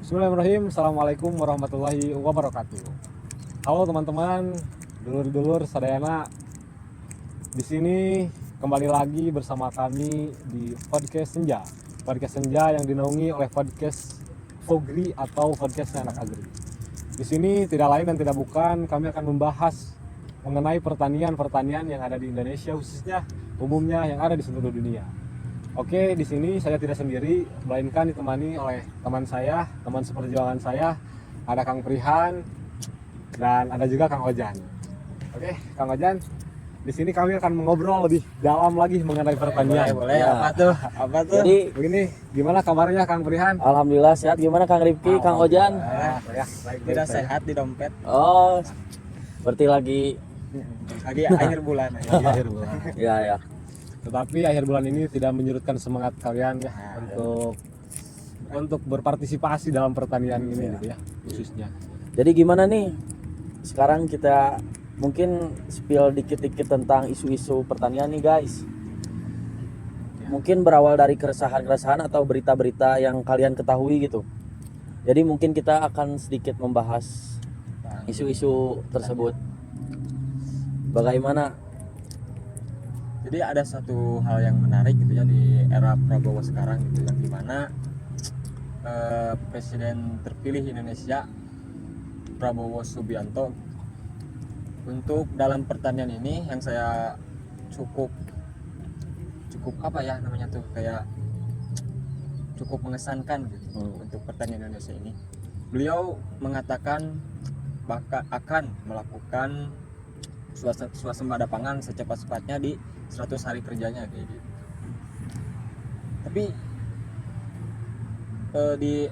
Bismillahirrahmanirrahim. Assalamualaikum warahmatullahi wabarakatuh. Halo teman-teman, dulur-dulur sadayana. Di sini kembali lagi bersama kami di podcast Senja. Podcast Senja yang dinaungi oleh podcast Fogri atau podcastnya anak agri. Di sini tidak lain dan tidak bukan kami akan membahas mengenai pertanian yang ada di Indonesia, khususnya umumnya yang ada di seluruh dunia. Oke, di sini saya tidak sendiri, melainkan ditemani oleh teman saya, teman seperjuangan saya. Ada Kang Prihan dan ada juga Kang Ojan. Oke, Kang Ojan, di sini kami akan mengobrol lebih dalam lagi mengenai pertanian. Boleh. Ya. Apa tuh? Jadi begini, gimana kabarnya Kang Prihan? Alhamdulillah sehat. Gimana Kang Rifki, Kang Ojan? Ya, Tidak sehat di dompet. Oh, berarti lagi Lagi akhir bulan. Di akhir bulan. ya. Tetapi akhir bulan ini tidak menyurutkan semangat kalian ya untuk berpartisipasi dalam pertanian ini gitu ya, khususnya. Jadi gimana nih? Sekarang kita mungkin spill dikit-dikit tentang isu-isu pertanian nih guys. Mungkin berawal dari keresahan-keresahan atau berita-berita yang kalian ketahui gitu. Jadi mungkin kita akan sedikit membahas isu-isu tersebut. Bagaimana? Jadi ada satu hal yang menarik gitu ya di era Prabowo sekarang gitu, yang dimana Presiden terpilih Indonesia Prabowo Subianto untuk dalam pertanian ini yang saya cukup apa ya namanya tuh, kayak cukup mengesankan gitu untuk pertanian Indonesia ini. Beliau mengatakan akan melakukan swasembada pangan secepat-cepatnya di 100 hari kerjanya kayak gitu. Tapi di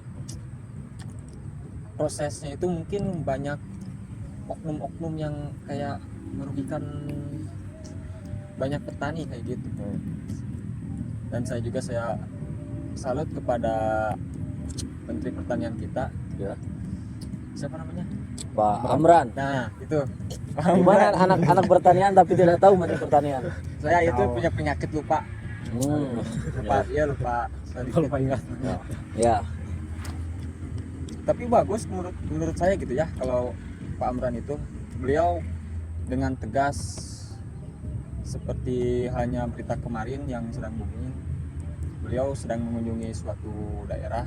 prosesnya itu mungkin banyak oknum-oknum yang kayak merugikan banyak petani kayak gitu. Dan saya salut kepada Menteri Pertanian kita, Ya. siapa namanya? Pak Amran. Nah, itu. Gimana anak-anak pertanian tapi tidak tahu menteri pertanian? Saya itu punya penyakit lupa. Lupa sedikit. Lupa ingat. Ya. Tapi bagus menurut saya gitu ya, kalau Pak Amran itu, beliau dengan tegas seperti halnya berita kemarin yang sedang booming. Beliau sedang mengunjungi suatu daerah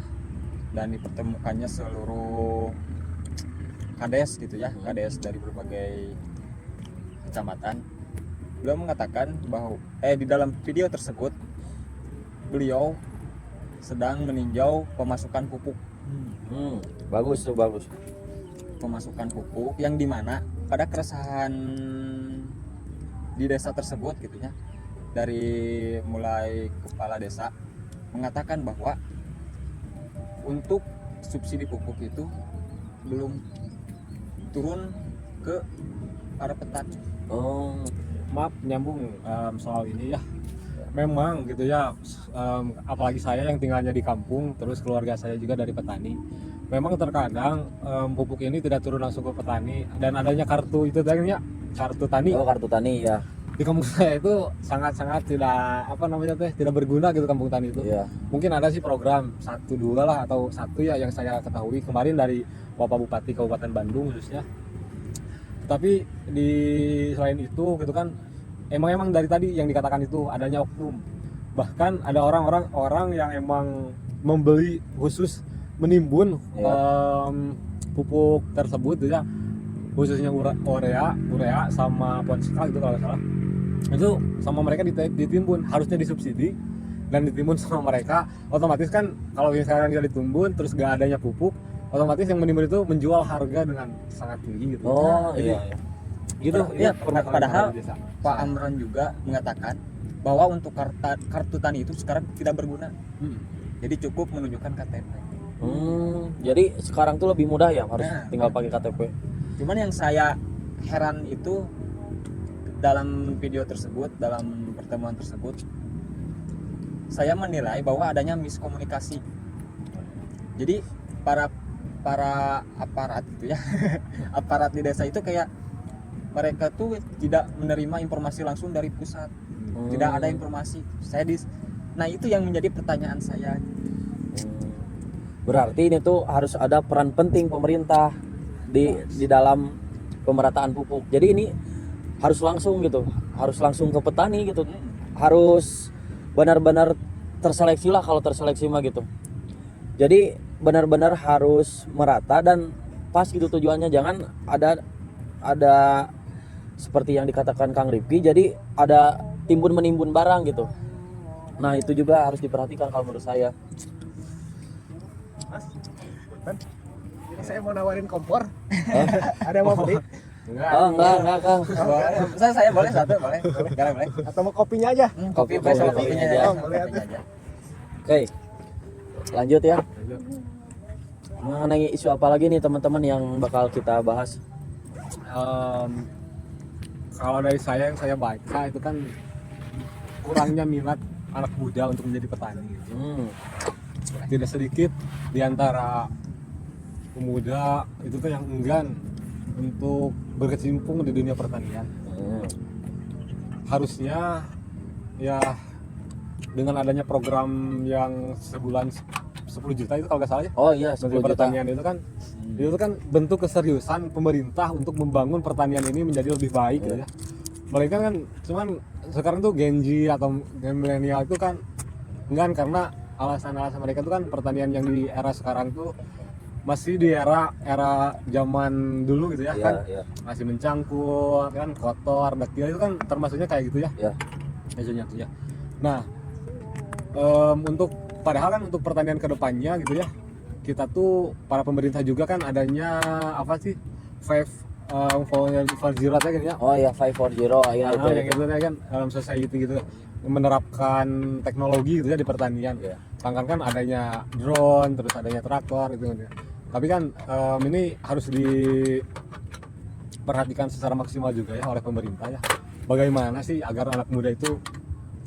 dan dipertemukannya seluruh kades gitu ya, kades dari berbagai kecamatan. Beliau mengatakan bahwa di dalam video tersebut beliau sedang meninjau pemasukan pupuk. Bagus tuh, bagus. Pemasukan pupuk yang dimana pada keresahan di desa tersebut gitu ya, dari mulai kepala desa mengatakan bahwa untuk subsidi pupuk itu belum turun ke para petani. Oh, maaf nyambung soal ini ya. Memang gitu ya, apalagi saya yang tinggalnya di kampung, terus keluarga saya juga dari petani. Memang terkadang pupuk ini tidak turun langsung ke petani, dan adanya kartu itu tadi ya, kartu tani. Oh, kartu tani ya. Di kampung saya itu sangat-sangat tidak tidak berguna gitu kampung tani itu. Iya. Mungkin ada sih program 1-2 lah atau satu ya yang saya ketahui kemarin dari Bapak Bupati Kabupaten Bandung khususnya. Tapi selain itu gitu kan, emang dari tadi yang dikatakan itu adanya oknum. Bahkan ada orang yang emang membeli khusus menimbun pupuk tersebut gitu ya, khususnya urea sama ponska gitu kalau salah. Itu sama mereka ditimbun, harusnya disubsidi dan ditimbun sama mereka. Otomatis kan kalau sekarang tidak ditimbun terus gak adanya pupuk, otomatis yang menimbun itu menjual harga dengan sangat tinggi gitu. Oh, Jadi, iya. gitu ya. Padahal Pak Amran juga mengatakan bahwa untuk kartu tani itu sekarang tidak berguna. Jadi cukup menunjukkan KTP. Jadi sekarang tuh lebih mudah ya, harus tinggal pakai KTP. Cuman yang saya heran itu dalam video tersebut, dalam pertemuan tersebut, saya menilai bahwa adanya miskomunikasi. Jadi para aparat gitu ya, aparat di desa itu kayak mereka tuh tidak menerima informasi langsung dari pusat. Tidak ada informasi. Nah itu yang menjadi pertanyaan saya. Berarti ini tuh harus ada peran penting pemerintah di dalam pemerataan pupuk. Jadi ini harus langsung gitu, harus langsung ke petani gitu, harus benar-benar terseleksi lah, kalau terseleksi mah gitu. Jadi benar-benar harus merata dan pas gitu tujuannya, jangan ada seperti yang dikatakan Kang Rifki, jadi ada timbun menimbun barang gitu. Nah itu juga harus diperhatikan kalau menurut saya. Ini saya mau nawarin kompor. Ada yang mau beli? Enggak Kang. Boleh. Saya boleh satu, boleh. Boleh. Atau mau kopinya aja? Kopi Boleh, sama boleh. kopinya Boleh. aja. Boleh. Kopinya aja. Oke, lanjut ya. Mengenai isu apa lagi nih teman-teman yang bakal kita bahas? Kalau dari saya yang saya baca itu kan kurangnya minat anak muda untuk menjadi petani gitu. Tidak sedikit di antara pemuda itu tuh yang enggan untuk berkecimpung di dunia pertanian. Harusnya ya dengan adanya program yang sebulan 10 juta itu kalau nggak salah ya, Oh iya, Menteri 10 juta. Pertanian itu kan bentuk keseriusan pemerintah untuk membangun pertanian ini menjadi lebih baik gitu ya. Mereka kan cuman sekarang tuh Gen Z atau Gen milenial itu kan enggak, karena alasan-alasan mereka tuh kan pertanian yang di era sekarang tuh masih di era zaman dulu gitu ya, Iya, kan iya. masih mencangkul kan, kotor, dekil, itu kan termasuknya kayak gitu ya. Iya. Isunya tuh ya. Nah, untuk padahal kan untuk pertanian kedepannya gitu ya, kita tuh para pemerintah juga kan adanya apa sih 540 ya gitu ya. Oh iya, 540 ya itu. Yang itu kan society gitu, menerapkan teknologi gitu ya di pertanian. Iya. Kan adanya drone, terus adanya traktor gitu. Tapi kan ini harus diperhatikan secara maksimal juga ya oleh pemerintah ya. Bagaimana sih agar anak muda itu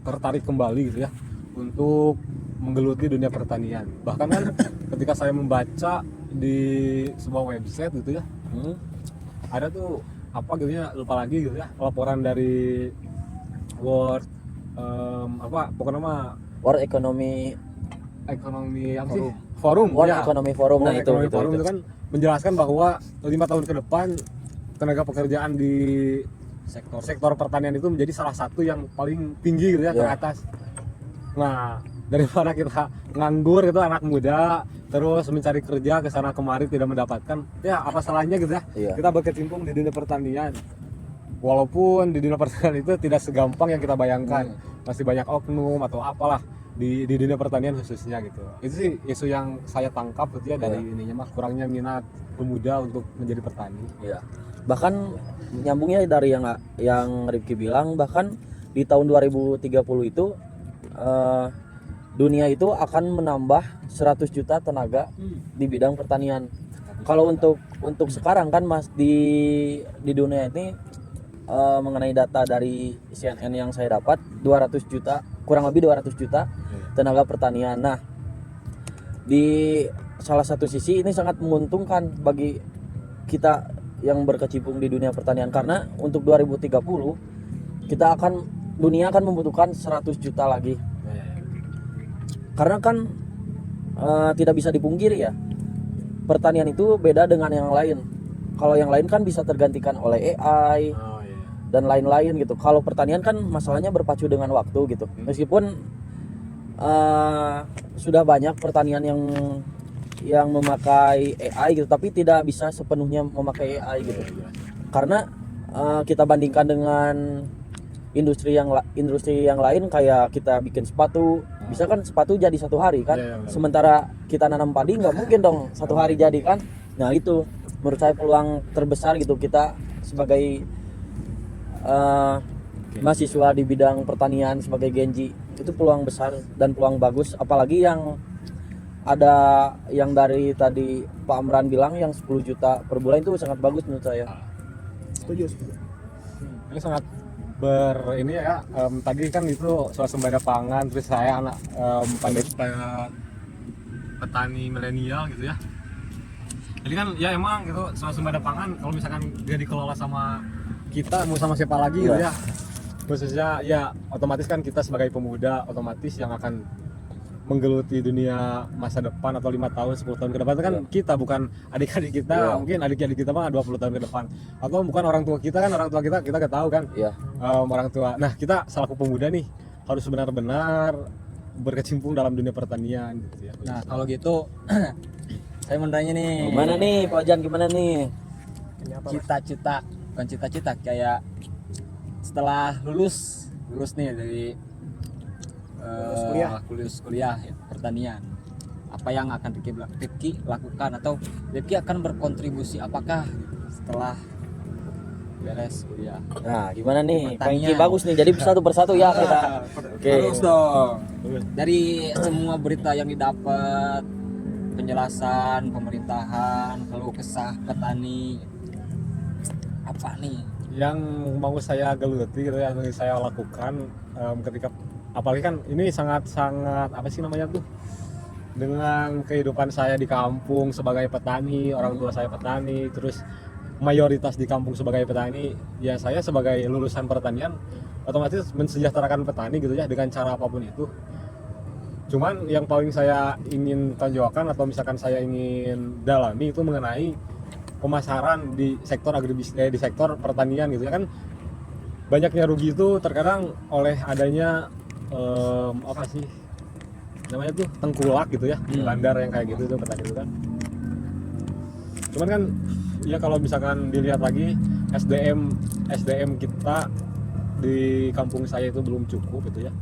tertarik kembali gitu ya untuk menggeluti dunia pertanian. Bahkan kan ketika saya membaca di sebuah website gitu ya, ada tuh apa gitu ya, lupa lagi gitu ya, laporan dari World pokoknya mah World Economy ekonomi apa sih? Forum World ya. Economy Forum. Nah World itu Economic Forum itu kan menjelaskan bahwa 5 tahun ke depan tenaga pekerjaan di sektor pertanian itu menjadi salah satu yang paling tinggi gitu ya, Iya. teratas. Nah, daripada kita nganggur itu anak muda terus mencari kerja ke sana kemari tidak mendapatkan, ya apa salahnya gitu ya Iya. kita berkecimpung di dunia pertanian. Walaupun di dunia pertanian itu tidak segampang yang kita bayangkan, masih banyak oknum atau apalah di dunia pertanian khususnya gitu. Itu sih isu yang saya tangkap gitu ya dari ininya mah, kurangnya minat pemuda untuk menjadi petani. Iya. Bahkan nyambungnya dari yang Rifki bilang, bahkan di tahun 2030 itu dunia itu akan menambah 100 juta tenaga di bidang pertanian. Kalau untuk sekarang kan Mas di dunia ini mengenai data dari CNN yang saya dapat 200 juta, kurang lebih 200 juta tenaga pertanian. Nah, di salah satu sisi ini sangat menguntungkan bagi kita yang berkecimpung di dunia pertanian, karena untuk 2030 dunia akan membutuhkan 100 juta lagi. Karena kan tidak bisa dipungkiri ya, pertanian itu beda dengan yang lain. Kalau yang lain kan bisa tergantikan oleh AI dan lain-lain gitu. Kalau pertanian kan masalahnya berpacu dengan waktu gitu. Meskipun sudah banyak pertanian yang memakai AI gitu, tapi tidak bisa sepenuhnya memakai AI gitu. Karena kita bandingkan dengan industri yang lain, kayak kita bikin sepatu, bisa kan sepatu jadi 1 hari kan. Sementara kita nanam padi nggak mungkin dong 1 hari jadi kan. Nah itu menurut saya peluang terbesar gitu kita sebagai mahasiswa di bidang pertanian sebagai Genji, itu peluang besar dan peluang bagus. Apalagi yang ada yang dari tadi Pak Amran bilang yang 10 juta per bulan itu sangat bagus menurut saya. Setuju. Ini sangat ini ya, tadi kan itu swasembada pangan, terus saya anak petani milenial gitu ya. Jadi kan ya emang gitu swasembada pangan kalau misalkan dia dikelola sama kita, mau sama siapa lagi gitu ya. Khususnya ya otomatis kan kita sebagai pemuda otomatis yang akan menggeluti dunia masa depan atau 5 tahun 10 tahun ke depan itu kan kita, bukan adik-adik kita. Iya. Mungkin adik-adik kita mah 20 tahun ke depan, atau bukan orang tua kita kan, orang tua kita gak tahu kan. Iya. Orang tua, nah kita selaku pemuda nih harus benar-benar berkecimpung dalam dunia pertanian gitu ya. Nah kalau gitu saya mau tanya nih, Gimana nih Pak Jan, gimana nih? cita-cita, bukan cita-cita, kayak setelah lulus nih dari lulus kuliah ya, pertanian, apa yang akan Rifki lakukan, atau Rifki akan berkontribusi apakah setelah beres kuliah? Nah, gimana nih? Pertanian. Pengki bagus nih. Jadi satu persatu ya kita. Oke. Harus dong. Dari semua berita yang didapat, penjelasan pemerintahan, keluh kesah petani, apa nih Yang mau saya geluti gitu ya, yang saya lakukan ketika, apalagi kan ini sangat-sangat apa sih namanya tuh, dengan kehidupan saya di kampung sebagai petani, orang tua saya petani, terus mayoritas di kampung sebagai petani, ya saya sebagai lulusan pertanian otomatis mensejahterakan petani gitu ya, dengan cara apapun itu. Cuman yang paling saya ingin tonjolkan atau misalkan saya ingin dalami itu mengenai pemasaran di sektor agribisnis, di sektor pertanian gitu ya kan. Banyaknya rugi itu terkadang oleh adanya apa sih namanya tuh, tengkulak gitu ya, bandar yang kayak gitu tuh petani itu kan. Cuman kan ya kalau misalkan dilihat lagi SDM kita di kampung saya itu belum cukup gitu ya.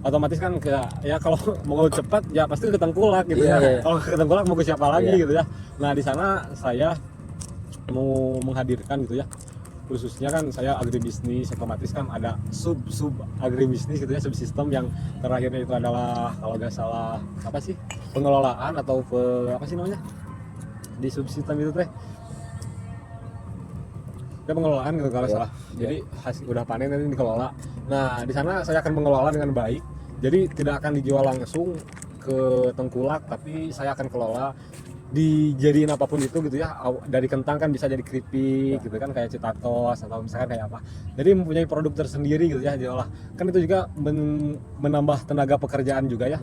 Otomatis kan kayak ya kalau mau cepat ya pasti ke tengkulak gitu ya. Kalau ke tengkulak mau ke siapa lagi gitu ya. Nah, di sana saya mau menghadirkan gitu ya. Khususnya kan saya agribisnis, otomatis kan ada sub agribisnis gitu ya, subsistem yang terakhirnya itu adalah kalau nggak salah apa sih, pengelolaan atau apa sih namanya di subsistem itu teh, ya pengelolaan gitu kalau salah. Jadi hasil udah panen nanti dikelola. Nah, di sana saya akan mengelola dengan baik. Jadi tidak akan dijual langsung ke tengkulak, tapi saya akan kelola dijadiin apapun itu gitu ya. Dari kentang kan bisa jadi keripik gitu kan, kayak citatos atau misalkan kayak apa. Jadi mempunyai produk tersendiri gitu ya diolah. Kan itu juga menambah tenaga pekerjaan juga ya.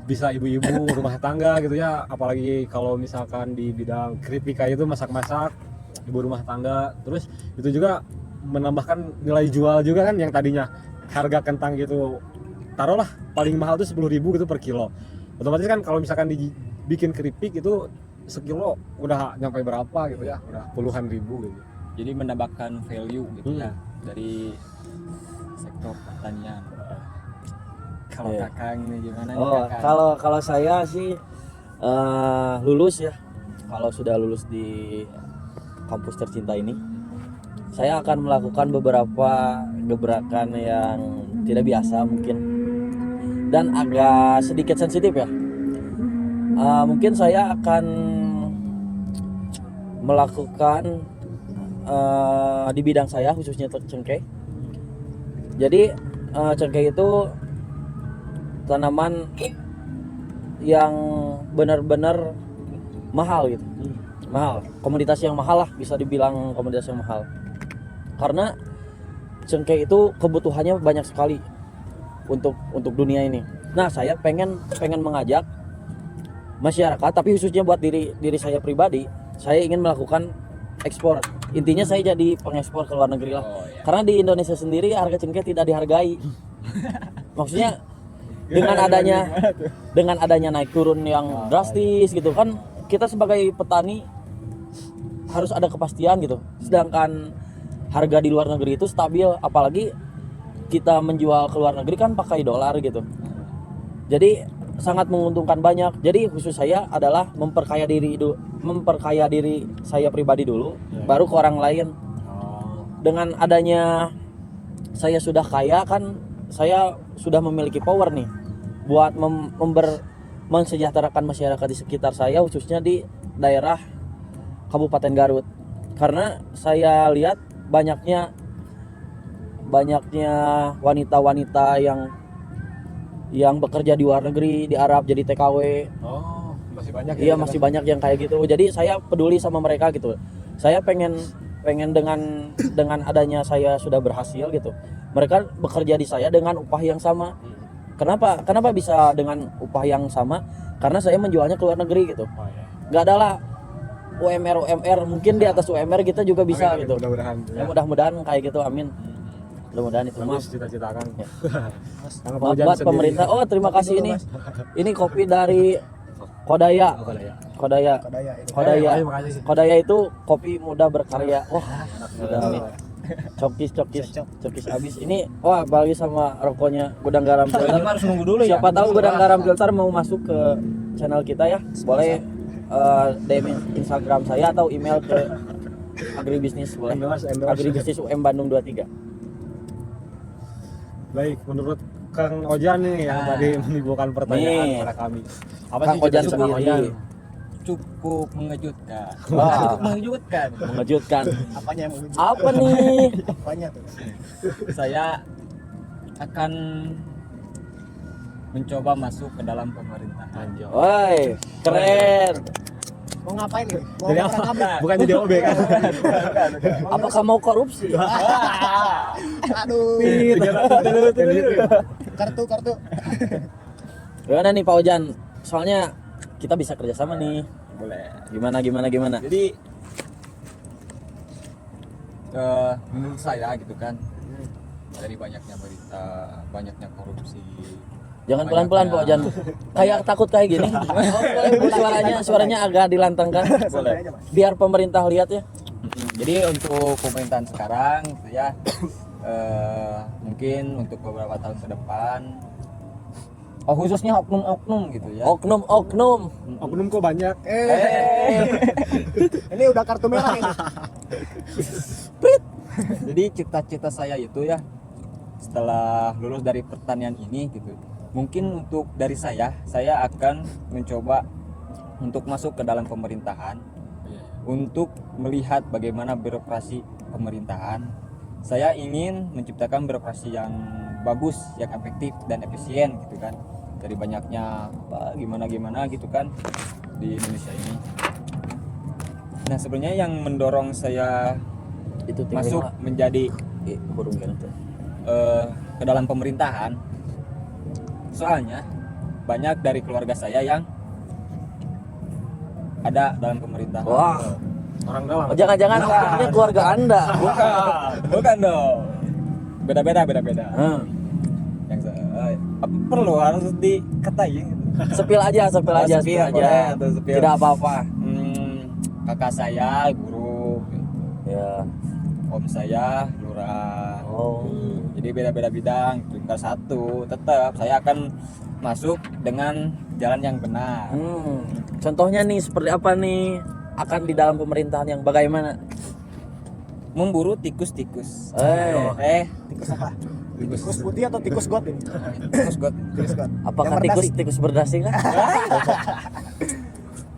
Bisa ibu-ibu rumah tangga gitu ya, apalagi kalau misalkan di bidang keripik kayak itu, masak-masak, ibu rumah tangga. Terus itu juga menambahkan nilai jual juga kan, yang tadinya harga kentang gitu taruhlah paling mahal tuh 10.000 gitu per kilo. Otomatis kan kalau misalkan dibikin keripik itu sekilo udah nyampe berapa gitu ya, udah puluhan ribu gitu. Jadi menambahkan value gitu ya dari sektor pertanian. Kalau Kakang ini gimana nih Kakang? Kalau saya sih lulus ya. Kalau sudah lulus di kampus tercinta ini, saya akan melakukan beberapa gebrakan yang tidak biasa mungkin, dan agak sedikit sensitif ya. Mungkin saya akan melakukan di bidang saya, khususnya cengkeh. Jadi cengkeh itu tanaman yang benar-benar mahal gitu, mahal, komoditas yang mahal lah, bisa dibilang komoditas yang mahal. Karena cengkeh itu kebutuhannya banyak sekali untuk dunia ini. Nah, saya pengen mengajak masyarakat, tapi khususnya buat diri saya pribadi, saya ingin melakukan ekspor. Intinya saya jadi pengekspor ke luar negeri lah. Karena di Indonesia sendiri harga cengkeh tidak dihargai. Maksudnya dengan adanya naik turun yang drastis gitu kan, kita sebagai petani harus ada kepastian gitu. Sedangkan harga di luar negeri itu stabil, apalagi kita menjual ke luar negeri kan pakai dolar gitu. Jadi sangat menguntungkan banyak. Jadi khusus saya adalah memperkaya diri saya pribadi dulu, baru ke orang lain. Dengan adanya saya sudah kaya kan, saya sudah memiliki power nih buat mensejahterakan masyarakat di sekitar saya, khususnya di daerah Kabupaten Garut. Karena saya lihat banyaknya wanita-wanita yang bekerja di luar negeri, di Arab jadi TKW. Oh, masih banyak ya? Iya, masih banyak yang kayak gitu. Jadi saya peduli sama mereka gitu. Saya pengen dengan adanya saya sudah berhasil gitu, mereka bekerja di saya dengan upah yang sama. Kenapa bisa dengan upah yang sama? Karena saya menjualnya ke luar negeri gitu. Oh, iya. Nggak ada lah UMR mungkin di atas UMR kita juga bisa Amin, gitu. mudah-mudahan Ya, mudah-mudahan kayak gitu, amin. Mudah-mudahan itu bagus maaf. cita-cita kan. Ya. Kang Maaf Fauzan buat sendiri. pemerintah. Oh, terima kasih ini. Ini kopi dari Kodaya. Oh, ada ya. Kodaya. Kodaya. Terima kasih. Kodaya itu kopi muda berkarya. Wah, udah nih. Cokis abis. Ini wah bagi sama rokoknya Gudang Garam Ini Filter. mah harus nunggu dulu ya. Siapa tahu Gudang Garam Filter mau masuk ke channel kita ya. Boleh DM Instagram saya atau email ke agribisnis boleh. Endorse. Agribisnis UM Bandung 23. Baik, menurut Kang Ojan nih yang tadi menimbulkan pertanyaan Nih. kepada kami. Apa Kang sih Ojan cita-cita Kang Ojan? sendiri Cukup mengejutkan. Wah. Cukup mengejutkan. mengejutkan. Apanya yang menunjuk? Apa nih? Apanya tuh? Saya akan mencoba masuk ke dalam pemerintahan. Anjay. Woi, keren. Mau ngapain nih? Mau Jadi orang apa? kami? Bukan jadi OB kan? Apakah mau korupsi? Aduh. Kartu. Gimana nih Pak Ojan? Soalnya kita bisa kerjasama nih. Boleh. Gimana? Jadi menurut saya gitu kan, dari banyaknya berita, banyaknya korupsi. Jangan pelan-pelan Pak Ojan. Kayak takut kayak gini. Suaranya agak dilantangkan. Boleh. Biar pemerintah lihat ya. Jadi untuk pemerintahan sekarang gitu ya, mungkin untuk beberapa tahun ke depan, khususnya oknum-oknum gitu ya. Oknum. Oknum kok banyak. Ini udah kartu merah ini. Jadi cita-cita saya itu ya, setelah lulus dari pertanian ini gitu, mungkin untuk dari saya akan mencoba untuk masuk ke dalam pemerintahan, untuk melihat bagaimana birokrasi pemerintahan. Saya ingin menciptakan birokrasi yang bagus, yang efektif dan efisien gitu kan, dari banyaknya gimana gitu kan di Indonesia ini. Nah sebenarnya yang mendorong saya Itu masuk menjadi burung gitu. ke dalam pemerintahan, soalnya banyak dari keluarga saya yang ada dalam pemerintahan. Wah, Orang dalam. jangan-jangan orangnya keluarga Anda. Bukan dong, beda. Yang apa perlu harus dikatain gitu. Sepil aja. boleh, atau sepil. Tidak apa-apa. Kakak saya guru, Ya. om saya lurah. Oh. Jadi beda-beda bidang, bukan satu. Tetap saya akan masuk dengan jalan yang benar. Contohnya nih seperti apa nih akan di dalam pemerintahan yang bagaimana? Memburu tikus-tikus. Tikus apa? Tikus putih atau tikus got ini? Tikus got. Tikus got. Apakah Yang berdasi. tikus berdasi kan?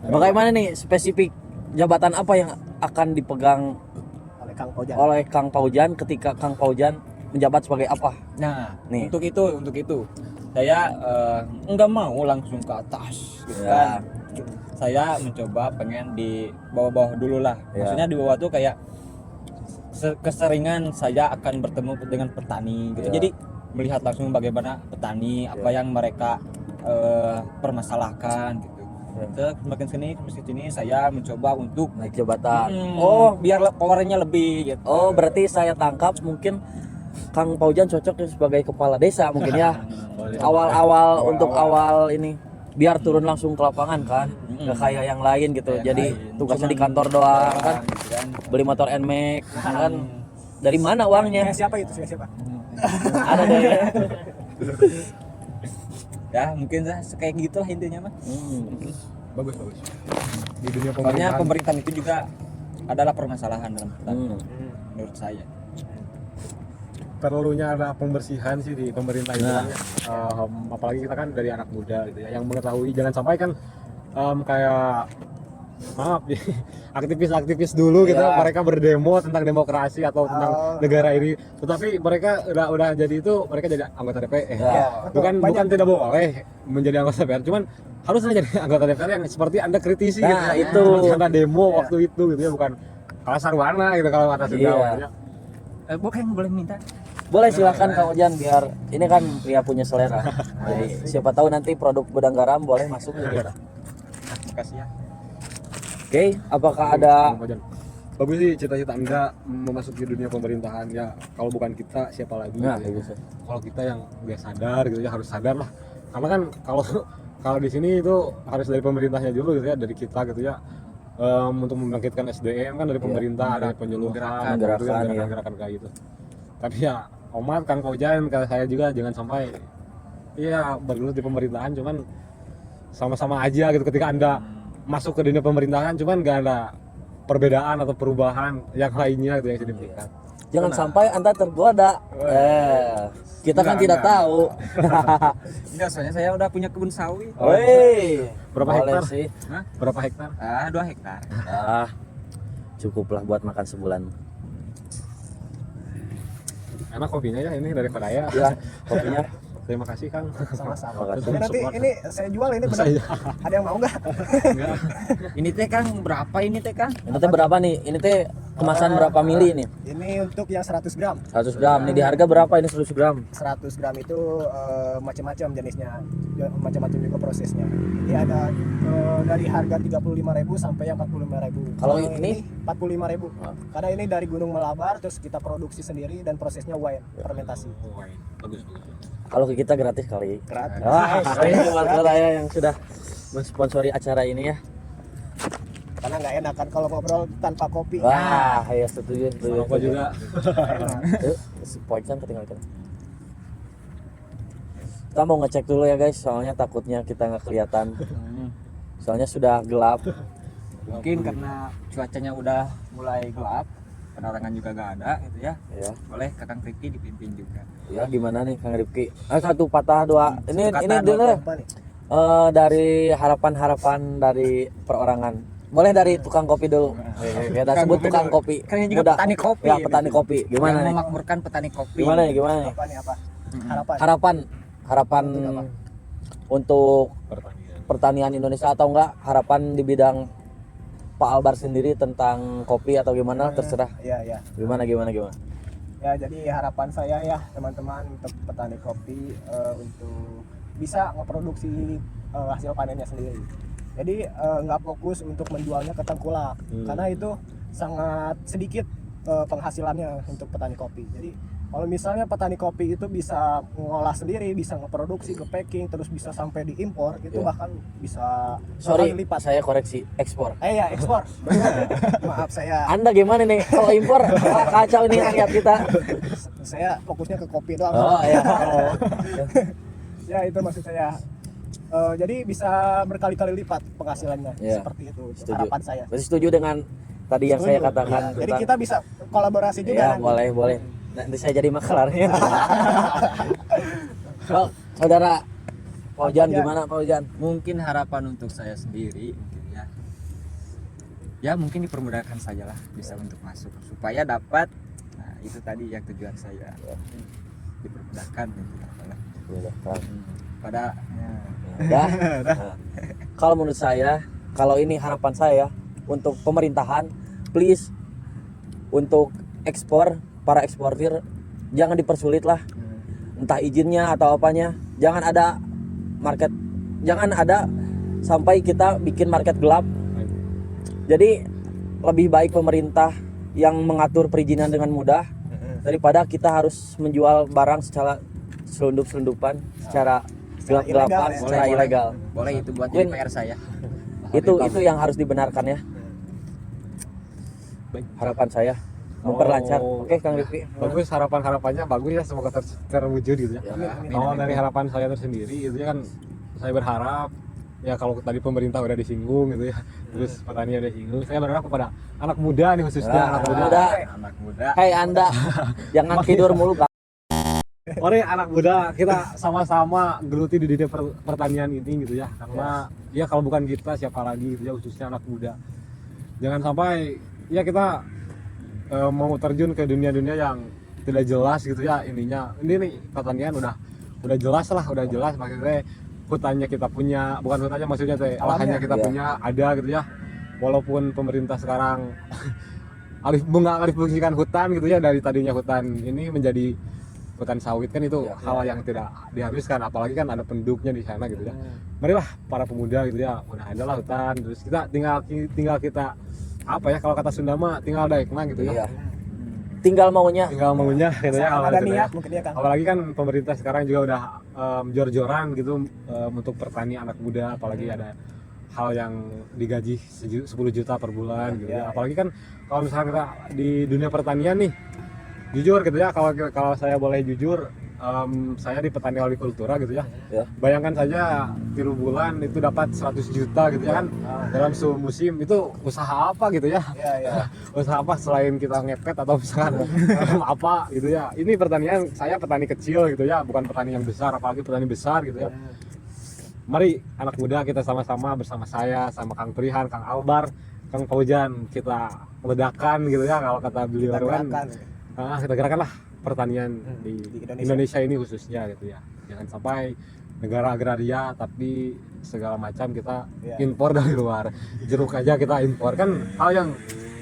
Bagaimana nih spesifik jabatan apa yang akan dipegang Oleh Kang Ojan. oleh Kang Paujan ketika Kang Paujan menjabat sebagai apa? Nah, Nih. untuk itu saya nggak mau langsung ke atas gitu Ya. kan. Saya mencoba pengen di bawah-bawah dulu lah. Ya. Maksudnya di bawah tuh kayak keseringan saya akan bertemu dengan petani gitu. Ya. Jadi melihat langsung bagaimana petani, apa yang mereka permasalahkan gitu. Ya. Semakin sini saya mencoba untuk Naik jabatan. biar powernya lebih gitu. Oh, berarti saya tangkap mungkin Kang Paujan cocok sebagai kepala desa mungkin ya. Awal-awal untuk awal ini biar turun langsung ke lapangan kan, nggak kayak yang lain gitu. Kayak Jadi lain. tugasnya di Cuman kantor doang kan, gitu kan. beli motor NMAX kan. Dari mana uangnya? Siapa itu? Siapa? Ada dari Ya mungkin kayak gitulah intinya mah. Bagus. Di dunia Soalnya pemerintahan. pemerintahan itu juga adalah permasalahan dalam pertanian menurut saya. Perlunya ada pembersihan sih di pemerintah itu Nah. kan. Apalagi kita kan dari anak muda gitu ya, yang mengetahui, jangan sampai kan kayak maaf aktivis dulu gitu, Ya. mereka berdemo tentang demokrasi atau tentang negara ini, tetapi mereka udah jadi itu, mereka jadi anggota DPR. Ya. Bukan tidak boleh menjadi anggota DPR, cuman harusnya jadi anggota DPR yang seperti Anda kritisi Nah, gitu. itu. Seperti Anda demo waktu itu gitu ya, bukan kalah sarwana gitu kalau kata Sunda. Iya. Maksudnya. Bukan boleh minta Boleh silahkan Kang Ojan, biar ini kan pria punya selera. Jadi siapa tahu nanti produk Gudang Garam boleh masuk ke kita. Makasih ya. Oke, apakah ada bagus sih cita-cita Anda memasuki dunia pemerintahan ya. Kalau bukan kita siapa lagi? nah gitu ya. gitu. Kalau kita yang udah sadar gitu ya, harus sadar lah. Karena kan kalau di sini itu harus dari pemerintahnya dulu gitu ya, dari kita gitu ya. Untuk membangkitkan SDM kan dari pemerintah, dari penyuluhan, gerakan kayak gitu. Tapi ya Omar kan kau jangan, kata saya juga jangan sampai iya bergelut di pemerintahan, cuman sama-sama aja gitu ketika Anda masuk ke dunia pemerintahan, cuman gak ada perbedaan atau perubahan yang lainnya gitu yang signifikan. Jangan sampai Anda tergoda. Kita kan tidak tahu. Enggak, soalnya saya udah punya kebun sawi. Woi, Berapa boleh hektar? sih. Hah? Berapa hektar? 2 hektar. Cukuplah buat makan sebulan. Enak kopinya ya ini daripada ya. Ya, kopinya. Terima kasih Kang. Sama-sama. Makasih. Jadi nanti ini saya jual ini benar. Saya Ada yang mau nggak? enggak. Ini teh Kang berapa ini teh Kang? Ini teh berapa nih? Ini teh kemasan berapa mili nih? Ini untuk yang 100 gram. 100 gram. Nih di harga berapa ini 100 gram? 100 gram itu macam-macam jenisnya, macam-macam juga prosesnya. Jadi ada dari harga 35.000 sampai yang 45.000. Kalau ini? 45.000. Karena ini dari Gunung Melabar, terus kita produksi sendiri dan prosesnya wine fermentasi. Bagus. Kalau ke kita gratis kali. Gratis. Ini buat saya yang sudah mensponsori acara ini ya. Karena nggak enak kan kalau ngobrol tanpa kopi. Wah, ya setuju. Apa juga. Yuk, poinnya ketinggalan. Kita mau ngecek dulu ya guys, soalnya takutnya kita nggak kelihatan. Soalnya sudah gelap. Mungkin karena cuacanya udah mulai gelap, penerangan juga gak ada gitu ya. Ya, Boleh Kakang Rifki dipimpin juga. ya gimana nih Kang Rifki? Satu patah dua. Ini kata, dulu Apa nih? dari harapan-harapan dari perorangan. Boleh dari tukang kopi dulu. Kita sebut tukang kopi. Kan ini juga Muda. petani kopi. Ya, petani kopi. Gimana Yang nih? memakmurkan petani kopi. Gimana nih? Gimana nih? Apa nih apa? Harapan. Harapan untuk pertanian Indonesia atau enggak harapan di bidang Pak Albar sendiri tentang kopi atau gimana terserah. Iya. Gimana. Ya, jadi harapan saya ya teman-teman untuk petani kopi untuk bisa memproduksi hasil panennya sendiri. Jadi nggak fokus untuk menjualnya ke tengkulak, karena itu sangat sedikit penghasilannya untuk petani kopi. Jadi kalau misalnya petani kopi itu bisa mengolah sendiri, bisa ngeproduksi, nge-packing, terus bisa sampai diimpor, itu Ya. bahkan bisa Sorry, kali lipat. saya koreksi ekspor. Ya ekspor. Maaf saya Anda gimana nih kalau impor? Kacau ini rakyat kita. saya fokusnya ke kopi doang. Oh ya. Ya itu maksud saya. Jadi bisa berkali-kali lipat penghasilannya, Ya. seperti itu Setuju. harapan saya. Berarti setuju dengan tadi yang saya katakan. Jadi kita bisa kolaborasi juga. Ya, nanti. boleh. Nanti saya jadi makelarnya. Oh, saudara Pak Ojan, gimana Pak Ojan? Mungkin harapan untuk saya sendiri mungkin ya. Ya mungkin dipermudahkan sajalah bisa untuk masuk supaya dapat. Nah, itu tadi yang tujuan saya. Dipermudahkan gitu. Pada Udah. Nah, kalau menurut saya, kalau ini harapan saya untuk pemerintahan, please untuk para eksportir jangan dipersulit lah, entah izinnya atau apanya, jangan ada sampai kita bikin market gelap. Jadi lebih baik pemerintah yang mengatur perizinan dengan mudah daripada kita harus menjual barang secara selundup-selundupan, secara gelap-gelapan, ilegal ya. secara ilegal. boleh itu buat Mungkin- jadi PR saya. Itu yang harus dibenarkan ya. Baik. Harapan saya memperlancar. Oh. Oke Kang Rifki. Bagus harapannya bagus ya, semoga terwujud gitu ya. Ya. Kalau dari harapan saya tersendiri itu kan saya berharap ya kalau tadi pemerintah udah disinggung gitu ya, terus petani udah disinggung, saya berharap kepada anak muda nih khususnya Nah, anak anak muda. muda. Anak muda. Hei Anda, jangan tidur mulu Kang. Mari anak muda kita sama-sama geluti di dunia pertanian ini gitu ya, karena ya kalau bukan kita siapa lagi gitu ya, khususnya anak muda. Jangan sampai ya kita mau terjun ke dunia-dunia yang tidak jelas gitu ya ininya. Ini nih pertanian udah jelas maksudnya hutannya kita punya, bukan hutannya maksudnya teh lahannya kita Iya. punya ada gitu ya. Walaupun pemerintah sekarang alih fungsikan hutan gitu ya, dari tadinya hutan ini menjadi hutan sawit kan itu Ya, hal yang tidak dihabiskan, apalagi kan ada penduduknya di sana gitu ya. Marilah para pemuda gitu ya, udah ada lah hutan, terus kita tinggal kita apa ya, kalau kata Sunda mah tinggal daekna gitu ya. Iya. Tinggal maunya. Tinggal maunya gitu ya. Sama awalnya ada gitu ya. niat mungkin ya Kang. Apalagi kan pemerintah sekarang juga udah jor-joran gitu untuk pertanian anak muda, apalagi ada hal yang digaji 10 juta per bulan gitu ya. Apalagi kan kalau misalnya kita di dunia pertanian nih, jujur gitu ya, kalau saya boleh jujur, saya di petani hortikultura gitu ya. Ya. Bayangkan saja 3 bulan itu dapat 100 juta gitu ya kan. Dalam musim itu usaha apa gitu ya? Iya. Usaha apa selain kita ngepet atau misalkan apa gitu ya. Ini pertanian, saya petani kecil gitu ya, bukan petani yang besar, apalagi petani besar gitu ya. Mari anak muda kita sama-sama bersama saya, sama Kang Prihan, Kang Albar, Kang Paujan, kita ledakan gitu ya, kalau kata beliau kan. Kita gerakan lah pertanian di Indonesia ini khususnya gitu ya. Jangan sampai negara agraria tapi segala macam kita impor dari luar. Jeruk aja kita impor, kan hal yang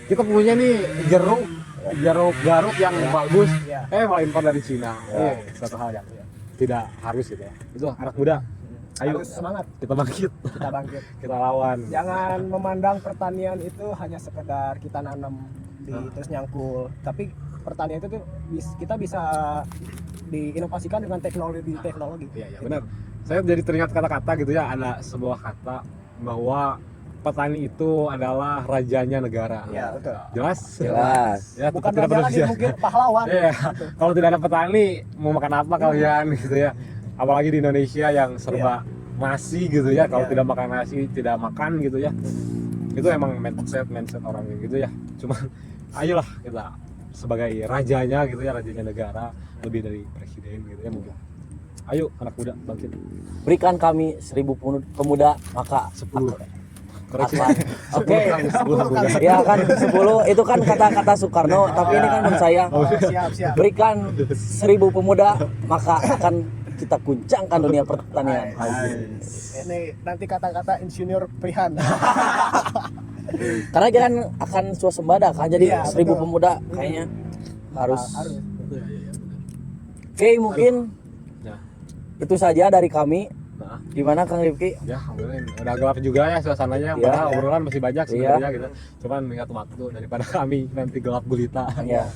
kita punya nih, jeruk garuk yang bagus, malah impor dari Cina. Satu hal yang tidak harus gitu ya. Itu anak muda, ayo Harus semangat, kita bangkit, kita lawan. jangan memandang pertanian itu hanya sekedar kita nanam di terus nyangkul, tapi pertanian itu tuh kita bisa diinovasikan dengan teknologi. Iya benar. Saya jadi teringat kata-kata gitu ya, ada sebuah kata bahwa petani itu adalah rajanya negara. Iya, betul. Jelas? Ya, Bukan tidak raja perlu lagi, dijawab. mungkin pahlawan. Iya. Kalau tidak ada petani, mau makan apa kalian gitu ya? Apalagi di Indonesia yang serba nasi gitu ya. Kalau tidak makan nasi, tidak makan gitu ya. Itu emang mindset orang gitu ya. Cuman ayolah kita sebagai rajanya gitu ya, rajanya negara, lebih dari presiden gitu ya mungkin. Ayo anak muda bangkit. Berikan kami 1000 pemuda maka 10. Oke. Oke. Ya kan 10 itu kan kata-kata Soekarno, tapi ini kan menurut saya. Siap. Berikan 1000 pemuda maka akan kita guncangkan dunia pertanian. Ini nanti kata-kata Insinyur Prihan. Karena dia kan akan swasembada kan, jadi Iya, 1000 betul. pemuda kayaknya harus. Oke, mungkin Ya. itu saja dari kami. Nah, Gimana Kang Rifki? ya alhamdulillah udah gelap juga ya suasananya. Iya. Padahal obrolan masih banyak sebenarnya Iya. gitu. Cuman mengingat waktu daripada kami nanti gelap gulita. Ya.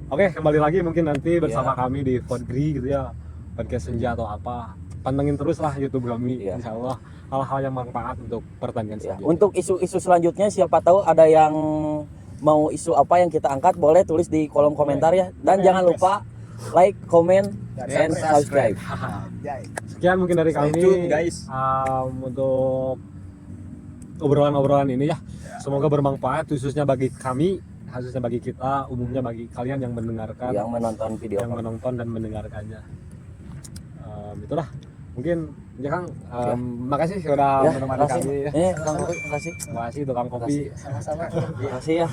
Oke, kembali lagi mungkin nanti bersama kami di Podgri gitu ya, podcast senja atau apa. Pantengin terus lah YouTube kami, Iya. insya Allah hal-hal yang bermanfaat untuk pertanian Ya. saja. Untuk isu-isu selanjutnya siapa tahu ada yang mau isu apa yang kita angkat, boleh tulis di kolom komentar ya. Dan jangan lupa like, comment, and subscribe. Sekian mungkin dari Stay kami tune, guys. untuk obrolan-obrolan ini ya. Semoga bermanfaat khususnya bagi kami, khususnya bagi kita, umumnya bagi kalian yang mendengarkan, Yang menonton video. yang menonton dan mendengarkannya. Itulah mungkin ya Kang, makasih sudah Ya, menemani makasih. kami ya. Kang Kopi, makasih. Makasih tukang kopi, Sama-sama. Makasih ya.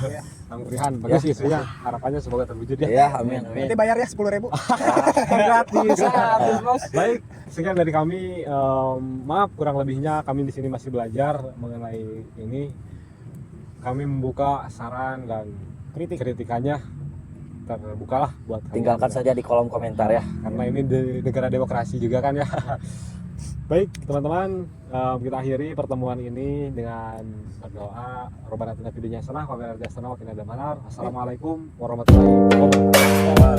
Kang Prihan, bagus isunya, harapannya semoga terwujud ya. Ya, amin, amin. Nanti bayar ya 10.000. Gratis, bos. Baik, sekian dari kami. Maaf kurang lebihnya, kami di sini masih belajar mengenai ini. Kami membuka saran dan kritikannya terbukalah buat kalian. Tinggalkan saja di kolom komentar ya. Karena ini negara demokrasi juga kan ya. Baik teman-teman, kita akhiri pertemuan ini dengan berdoa. Robbana atina fid dunya hasanah wa fil akhirati hasanah wa qina adzabannar. Assalamualaikum warahmatullahi wabarakatuh.